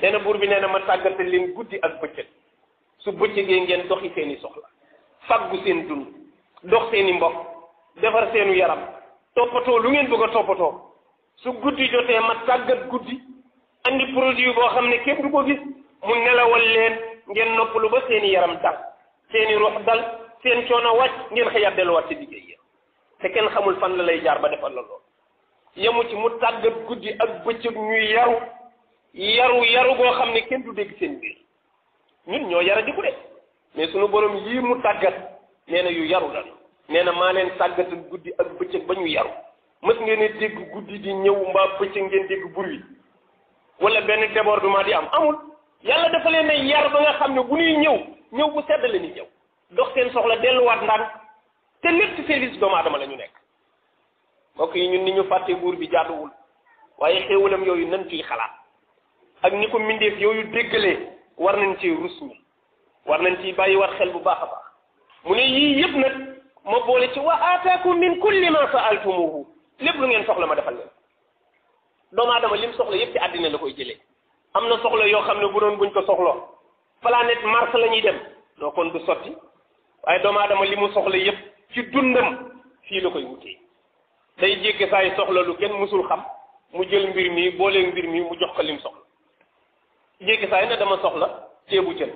nee na buur bi nee na ma tàggatal leen guddi ak bëccëg su bëccëgee ngeen doxi seeni soxla faggu seen dund dox seeni mbokk defar seenu yaram toppatoo lu ngeen bëgg a toppatoo su guddi jotee ma tàggat guddi andi produit boo xam ne képp du ko gis mu nelawal leen ngeen noppalu ba seeni yaram dal seeni ruux dal seen coono wàcc ngeen xëyaat delluwaat ci liggéey yi te kenn xamul fan la lay jaar ba defal la lool yemu ci mu tàggat guddi ak bëccëg ñuy yaru goo xam ne kenn du dégg seen biir ñun ñoo yara di ko de mais sunu borom yii mu tàggat nee na yu yaru la nee na maa leen tàggatal guddi ak bëccëg ba ñu yaru mës ngeen a dégg guddi di ñëw mbaa bëccëg ngeen dégg bruit wala benn débordement di am amul yàlla dafa leen a yar ba nga xam ne bu ñuy ñëw bu sedd la ni ñëw dox seen soxla delluwaat ndànk te lépp ci service doomu aadama la ñu nekk mbokk yi ñun ni ñu fàtte buur bi jaaduwul waaye xéewalam yooyu nan ciy xalaat ak ni ko mbindeef yooyu déggalee war nañ ci rus ñi war nañ ci bàyyi war xel bu baax a baax mu ne yii yëpp nag ma boole ci wa aataakum min kulli ma saaltumuhu lépp lu ngeen soxla ma defal leen doomu aadama lim soxla yëpp ci àddina la koy jëlee am na soxla yoo xam ne bu doon buñ ko soxloo planète Mars la ñuy dem doo kon du sotti waaye doomu aadama li mu soxla yëpp ci dundam fii la koy wutee day jéggi saay soxla lu kenn musul xam mu jël mbir mi booleeg mbir mi mu jox ko lim soxla jéggi saay ne dama soxla ceebu jën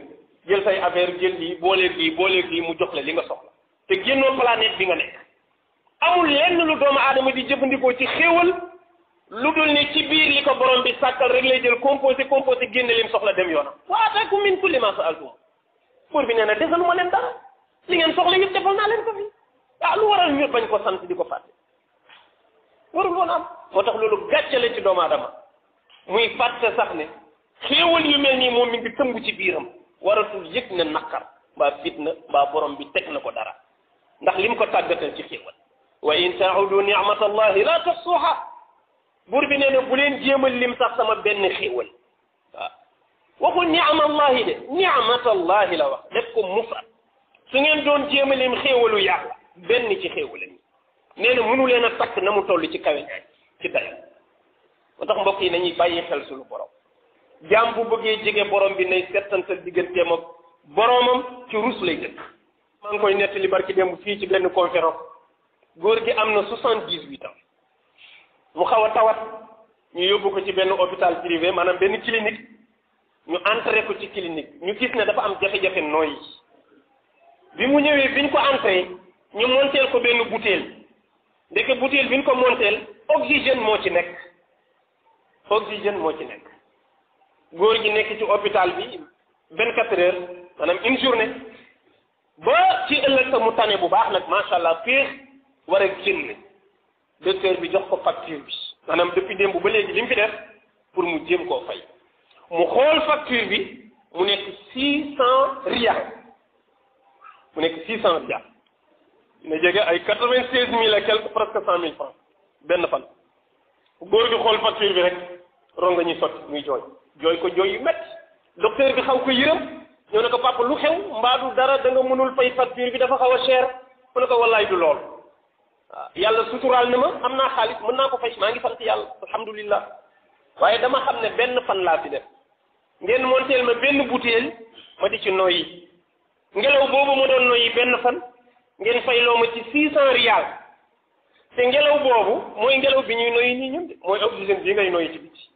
jël say affaire jël lii booleeg lii mu jox la li nga soxla te génnoo planète bi nga nekk amul lenn lu doomu aadama di jëfandikoo ci xéewal lu dul ne ci biir li ko borom bi sàkkal rek lay jël composé génne lim soxla dem yoonam wa ataakum min kulli ma saaltum pour bi nee na desalu ma leen dara li ngeen soxla yëpp defal naa leen ko fi lu waral ñu bañ ko sant di ko fàtte warul woon am moo tax loolu gàccale ci doomu aadama muy fàtte sax ne xéewal yu mel nii moom mi ngi tëmb ci biiram waratul yëg ne naqar mbaa fitna mbaa borom bi teg na ko dara ndax lim ko tàggatal ci xéewal wa in taudu nicmatallahi la tuxsuha buur bi nee na bu leen jéemal lim sax sama benn xéewal waxul nicmallahi de nicmatallahi la wax def ko mufrad su ngeen doon jéemalim xéewalu yàlla benn ci xéewalam yi nee na mënu leen a takk na mu toll ci kawe ci dayo moo tax mbokk yi nañuy bàyyi xel suñu borom jaam bu bëggee jege borom bi nay settantal digganteem ak boromam ci rus lay dëkk maa ngi koy nettali barki démb fii ci benn conférence góor gi am na 78 ans mu xaw a tawat ñu yóbbu ko ci benn hôpital privé maanaam benn clinique ñu entré ko ci clinique ñu gis ne dafa am jafe-jafe nooyi bi mu ñëwee bi ñu ko entré ñu monteel ko benn butéel ndeke butéel bi ñu ko monteel oxygène moo ci nekk góor gi nekk ci hôpital bi 24 heures maanaam une journée ba ci ëllëg sa mu tane bu baax nag macha allah féex war a génn docteur bi jox ko facture bi maanaam depuis démb ba léegi li mu fi def pour mu jéem koo fay mu xool facture bi mu nekk 600 riyal dina jege ay 96 000 et quelque presque 100 000 francs benn fan góor gi xool facture bi rek ronga ñuy sotti muy jooy ko jooy yu métti docteur bi xaw ko yërëm ñëw ne ko papa lu xew mbaadu dara da nga mënul fay facture bi dafa xaw a cher mu ne ko wallaay du lool waaw yàlla suturaal na ma am naa xaalis mën naa ko fay maa ngi sant yàlla alhamdulillah waaye dama xam ne benn fan laa fi def ngeen monteel ma benn butéel ma di ci noyyi ngelaw boobu ma doon noyyi benn fan ngeen fayloo ma ci 600 riyal te ngelaw boobu mooy ngelaw bi ñuy noyyi nii ñun de mooy oxygène bi ngay noyyi ci biti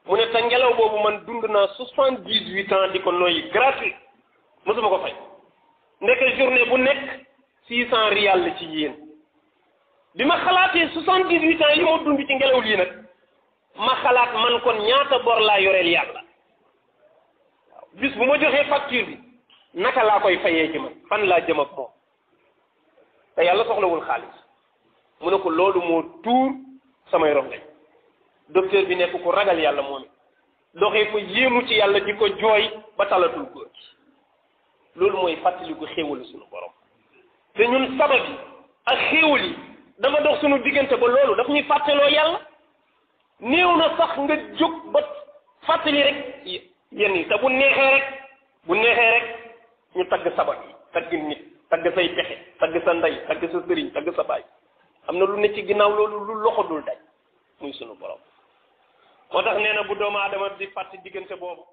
mu ne te ngelaw boobu man dund naa 78 ans di ko noyyi gratuit mosuma ko fay ndeke journée bu nekk 600 riyal la ci yéen bi ma xalaatee 78 ans yi ma dund ci ngelaw lii nag ma xalaat man kon ñaata bor laa yoreel yàlla waaw bis bu ma joxee facture bi naka laa koy fayee ci man fan laa jëm ak moom te yàlla soxlawul xaalis mu ne ko loolu moo tuur samay rongañ docteur bi nekk ko ragal yàlla moom it doxee ko yéemu ci yàlla di ko jooy ba talatul góor gi loolu mooy fàttaliku xéewalu suñu borom te ñun sabab yi ak xéewal yi dafa dox suñu diggante ba loolu daf ñuy fàttaloo yàlla néew na sax nga jóg ba fàttali rek yenn yi te bu neexee rek ñu tagg sabab yi tagg nit tagg say pexe tagg sa ndey tagg sa sëriñ tagg sa baay am na lu ne ci ginnaaw loolu lu loxo dul daj muy sunu borom moo tax nee na bu doomu aadama di fàtte diggante boobu